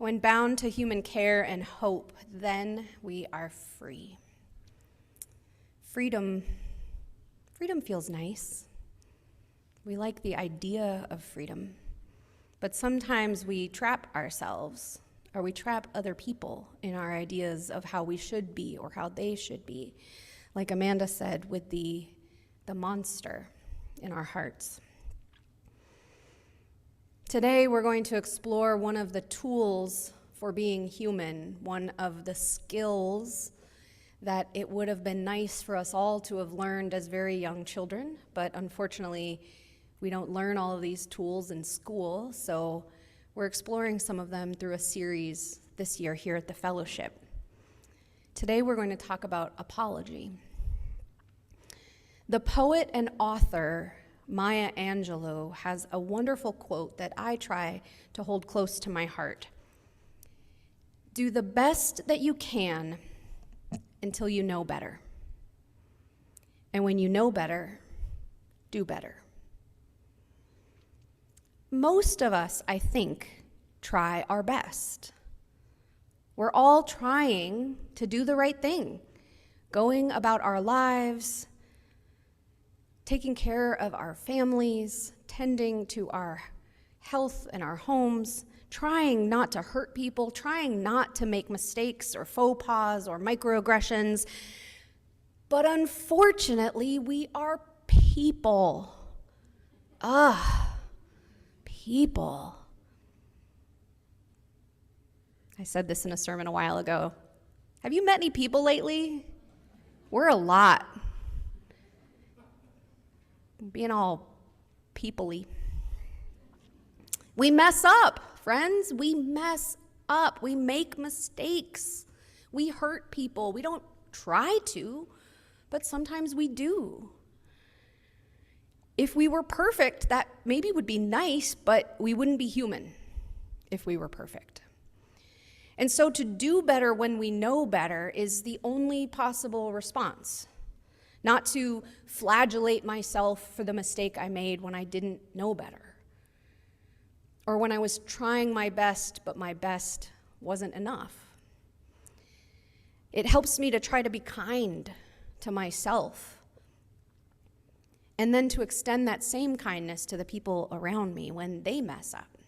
When bound to human care and hope, then we are free. Freedom feels nice. We like the idea of freedom. But sometimes we trap ourselves, or we trap other people in our ideas of how we should be or how they should be. Like Amanda said, with the monster in our hearts. Today, we're going to explore one of the tools for being human, one of the skills that it would have been nice for us all to have learned as very young children, but unfortunately, we don't learn all of these tools in school, so we're exploring some of them through a series this year here at the Fellowship. Today, we're going to talk about apology. The poet and author Maya Angelou has a wonderful quote that I try to hold close to my heart. Do the best that you can until you know better. And when you know better, do better. Most of us, I think, try our best. We're all trying to do the right thing, going about our lives, taking care of our families, tending to our health and our homes, trying not to hurt people, trying not to make mistakes or faux pas or microaggressions. But unfortunately, we are people. People. I said this in a sermon a while ago. Have you met any people lately? We're a lot. Being all people-y. We mess up, friends. We mess up. We make mistakes. We hurt people. We don't try to, but sometimes we do. If we were perfect, that maybe would be nice, but we wouldn't be human if we were perfect. And so to do better when we know better is the only possible response. Not to flagellate myself for the mistake I made when I didn't know better, or when I was trying my best, but my best wasn't enough. It helps me to try to be kind to myself, and then to extend that same kindness to the people around me when they mess up.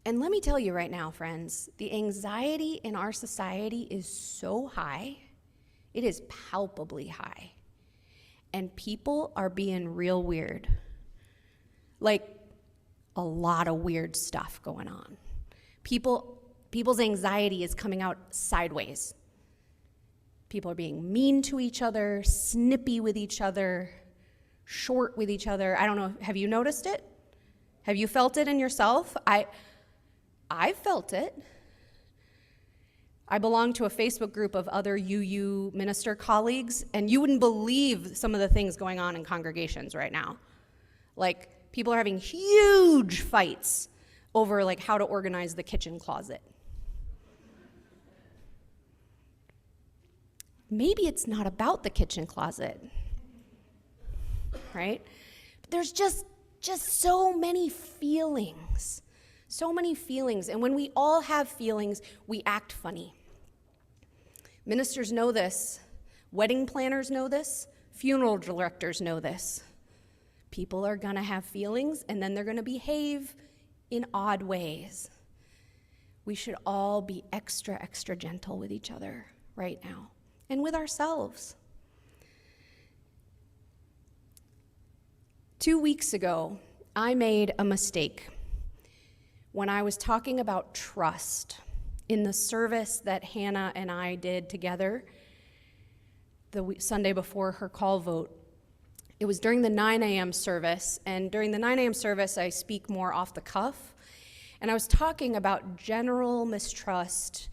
And let me tell you right now, friends, the anxiety in our society is so high. It is palpably high. And people are being real weird. Like a lot of weird stuff going on. People's anxiety is coming out sideways. People are being mean to each other, snippy with each other, short with each other. I don't know, have you noticed it? Have you felt it in yourself? I've felt it. I belong to a Facebook group of other UU minister colleagues, and you wouldn't believe some of the things going on in congregations right now. Like, people are having huge fights over like how to organize the kitchen closet. Maybe it's not about the kitchen closet, right? But there's just so many feelings. So many feelings, and when we all have feelings, we act funny. Ministers know this, wedding planners know this, funeral directors know this. People are gonna have feelings, and then they're gonna behave in odd ways. We should all be extra gentle with each other right now, and with ourselves. 2 weeks ago, I made a mistake when I was talking about trust in the service that Hannah and I did together the Sunday before her call vote. It was during the 9 a.m. service, and during the 9 a.m. service, I speak more off the cuff, and I was talking about general mistrust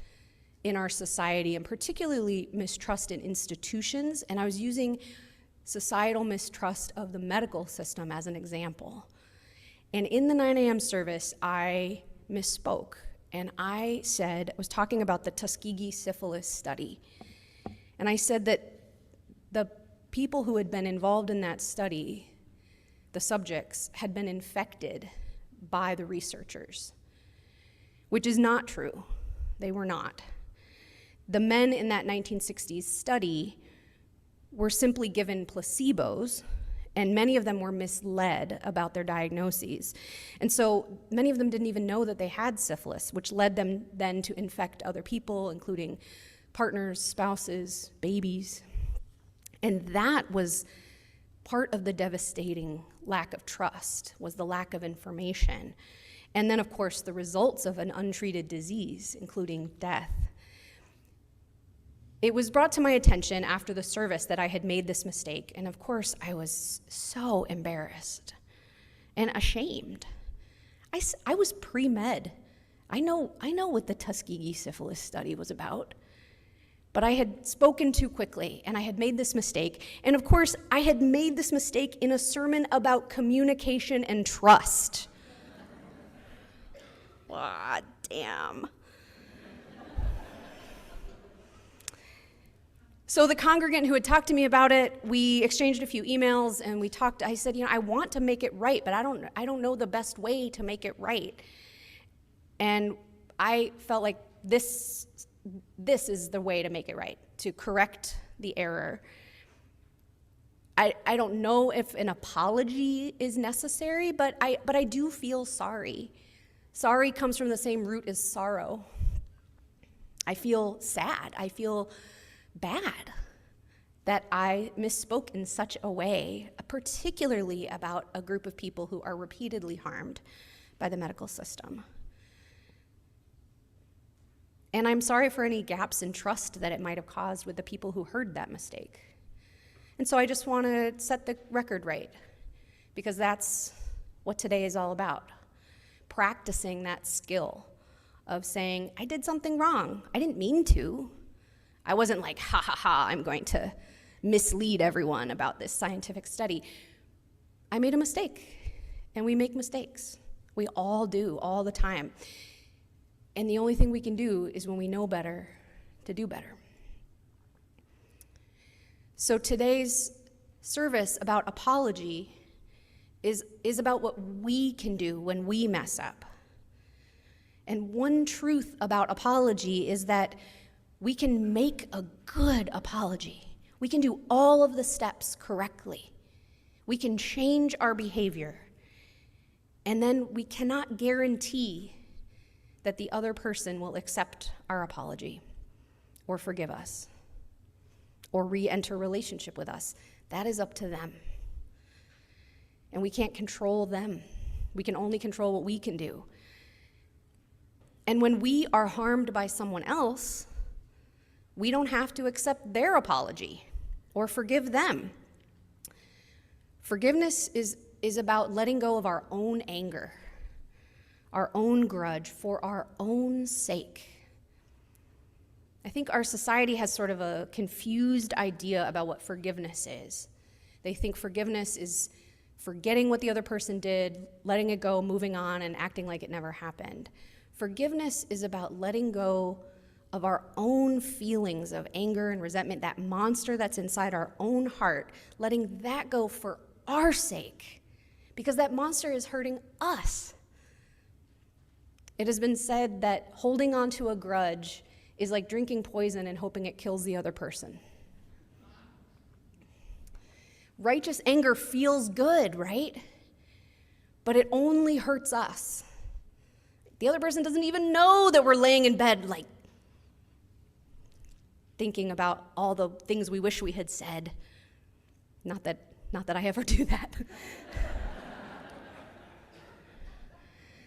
in our society, and particularly mistrust in institutions, and I was using societal mistrust of the medical system as an example. And in the 9 a.m. service, I misspoke, and I was talking about the Tuskegee syphilis study, and I said that the people who had been involved in that study, the subjects, had been infected by the researchers, which is not true. They were not. The men in that 1960s study were simply given placebos, and many of them were misled about their diagnoses. And so many of them didn't even know that they had syphilis, which led them then to infect other people, including partners, spouses, babies. And that was part of the devastating lack of trust, was the lack of information. And then, of course, the results of an untreated disease, including death. It was brought to my attention after the service that I had made this mistake, and of course, I was so embarrassed and ashamed. I was pre-med. I know what the Tuskegee syphilis study was about, but I had spoken too quickly, and I had made this mistake. And of course, I had made this mistake in a sermon about communication and trust. Ah, damn. So the congregant who had talked to me about it, we exchanged a few emails, and we talked. I said, I want to make it right, but I don't know the best way to make it right. And I felt like this is the way to make it right, to correct the error. I don't know if an apology is necessary, but I do feel sorry. Sorry comes from the same root as sorrow. I feel sad. I feel bad that I misspoke in such a way, particularly about a group of people who are repeatedly harmed by the medical system. And I'm sorry for any gaps in trust that it might have caused with the people who heard that mistake. And so I just want to set the record right, because that's what today is all about. Practicing that skill of saying, I did something wrong. I didn't mean to. I wasn't like, ha ha ha, I'm going to mislead everyone about this scientific study. I made a mistake, and we make mistakes. We all do, all the time. And the only thing we can do is, when we know better, to do better. So today's service about apology is about what we can do when we mess up. And one truth about apology is that we can make a good apology. We can do all of the steps correctly. We can change our behavior. And then we cannot guarantee that the other person will accept our apology or forgive us or re-enter a relationship with us. That is up to them. And we can't control them. We can only control what we can do. And when we are harmed by someone else, we don't have to accept their apology or forgive them. Forgiveness is about letting go of our own anger, our own grudge, for our own sake. I think our society has sort of a confused idea about what forgiveness is. They think forgiveness is forgetting what the other person did, letting it go, moving on, and acting like it never happened. Forgiveness is about letting go of our own feelings of anger and resentment, that monster that's inside our own heart, letting that go for our sake, because that monster is hurting us. It has been said that holding on to a grudge is like drinking poison and hoping it kills the other person. Righteous anger feels good, right? But it only hurts us. The other person doesn't even know that we're laying in bed, like, thinking about all the things we wish we had said. Not that I ever do that.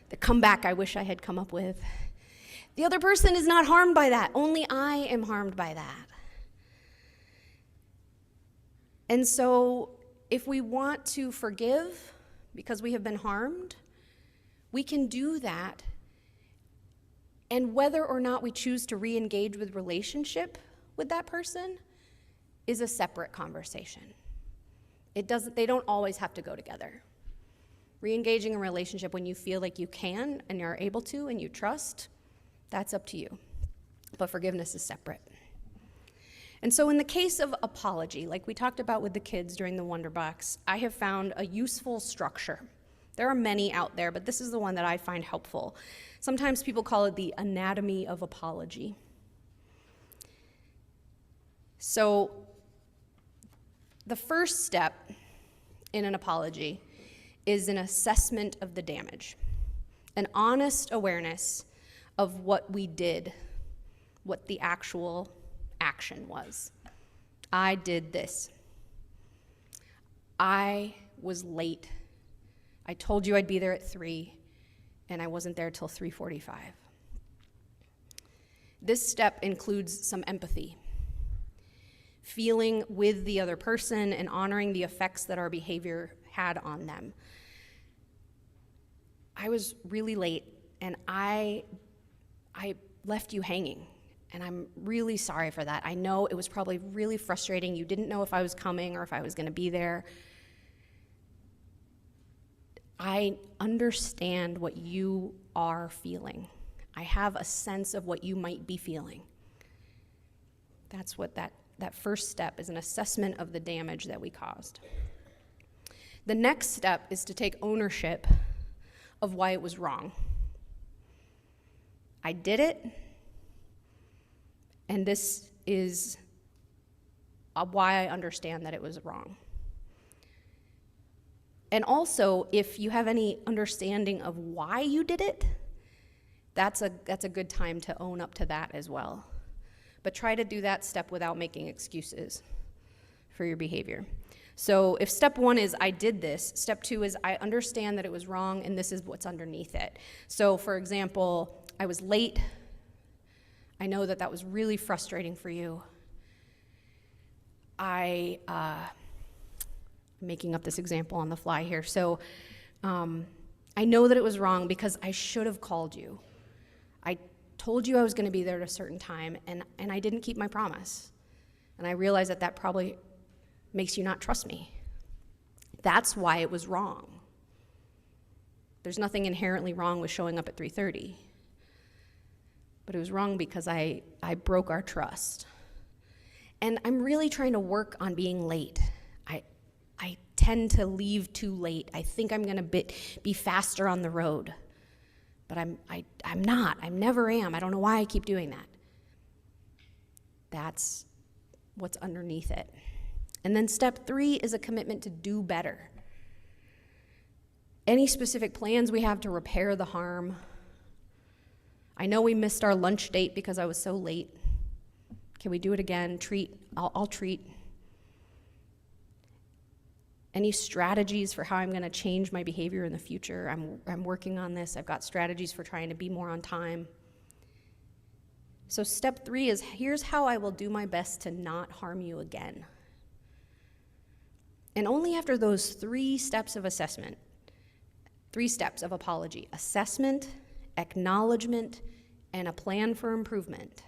The comeback I wish I had come up with. The other person is not harmed by that. Only I am harmed by that. And so if we want to forgive because we have been harmed, we can do that. And whether or not we choose to re-engage with relationship with that person is a separate conversation. They don't always have to go together. Re-engaging a relationship when you feel like you can and you're able to and you trust, that's up to you. But forgiveness is separate. And so in the case of apology, like we talked about with the kids during the Wonder Box, I have found a useful structure There are many out there, but this is the one that I find helpful. Sometimes people call it the anatomy of apology. So the first step in an apology is an assessment of the damage, an honest awareness of what we did, what the actual action was. I did this. I was late. I told you I'd be there at 3, and I wasn't there till 3:45. This step includes some empathy, feeling with the other person and honoring the effects that our behavior had on them. I was really late, and I left you hanging, and I'm really sorry for that. I know it was probably really frustrating. You didn't know if I was coming or if I was going to be there. I understand what you are feeling. I have a sense of what you might be feeling. That's what that first step is, an assessment of the damage that we caused. The next step is to take ownership of why it was wrong. I did it, and this is why I understand that it was wrong. And also, if you have any understanding of why you did it, that's a good time to own up to that as well. But try to do that step without making excuses for your behavior. So if step 1 is I did this, step 2 is I understand that it was wrong and this is what's underneath it. So for example, I was late. I know that was really frustrating for you. I'm making up this example on the fly here. So I know that it was wrong because I should have called you. I told you I was going to be there at a certain time, and I didn't keep my promise. And I realize that probably makes you not trust me. That's why it was wrong. There's nothing inherently wrong with showing up at 3:30. But it was wrong because I broke our trust. And I'm really trying to work on being late. I tend to leave too late. I think I'm going to be faster on the road. But I'm not. I never am. I don't know why I keep doing that. That's what's underneath it. And then step 3 is a commitment to do better. Any specific plans we have to repair the harm. I know we missed our lunch date because I was so late. Can we do it again? I'll treat. Any strategies for how I'm going to change my behavior in the future? I'm working on this. I've got strategies for trying to be more on time. So step 3 is, here's how I will do my best to not harm you again. And only after those 3 steps of assessment, 3 steps of apology, assessment, acknowledgement, and a plan for improvement,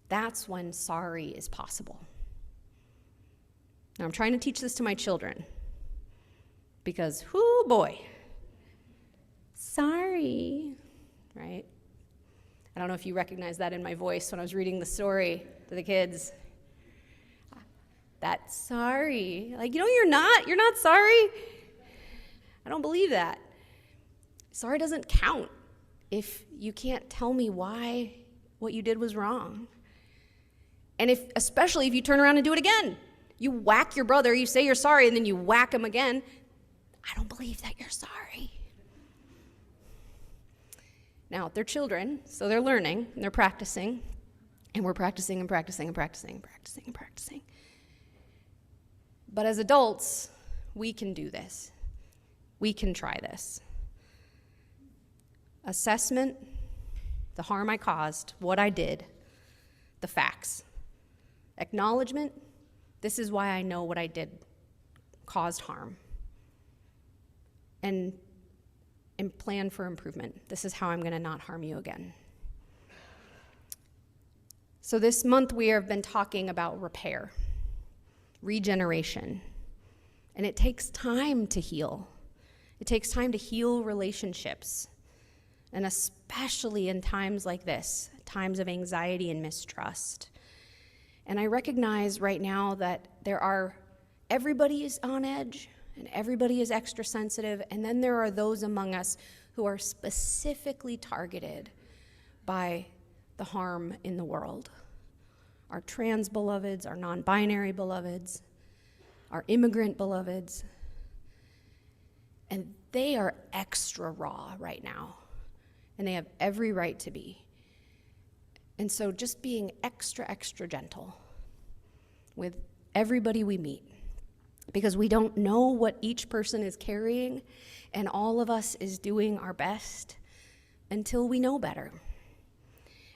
that's when sorry is possible. Now, I'm trying to teach this to my children because, whoo boy, sorry, right? I don't know if you recognize that in my voice when I was reading the story to the kids. That sorry, like, you're not sorry. I don't believe that. Sorry doesn't count if you can't tell me why what you did was wrong. And especially if you turn around and do it again. You whack your brother, you say you're sorry, and then you whack him again. I don't believe that you're sorry. Now, they're children, so they're learning, and they're practicing, and we're practicing and practicing and practicing and practicing and practicing. But as adults, we can do this. We can try this. Assessment, the harm I caused, what I did, the facts. Acknowledgement, this is why I know what I did caused harm. And plan for improvement. This is how I'm going to not harm you again. So this month we have been talking about repair, regeneration. And it takes time to heal. It takes time to heal relationships. And especially in times like this, times of anxiety and mistrust. And I recognize right now that everybody is on edge. And everybody is extra sensitive. And then there are those among us who are specifically targeted by the harm in the world. Our trans beloveds, our non-binary beloveds, our immigrant beloveds. And they are extra raw right now. And they have every right to be. And so just being extra, extra gentle with everybody we meet, because we don't know what each person is carrying, and all of us is doing our best until we know better.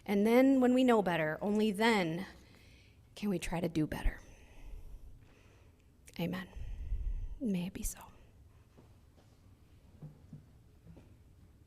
And then when we know better, only then can we try to do better. Amen. May it be so.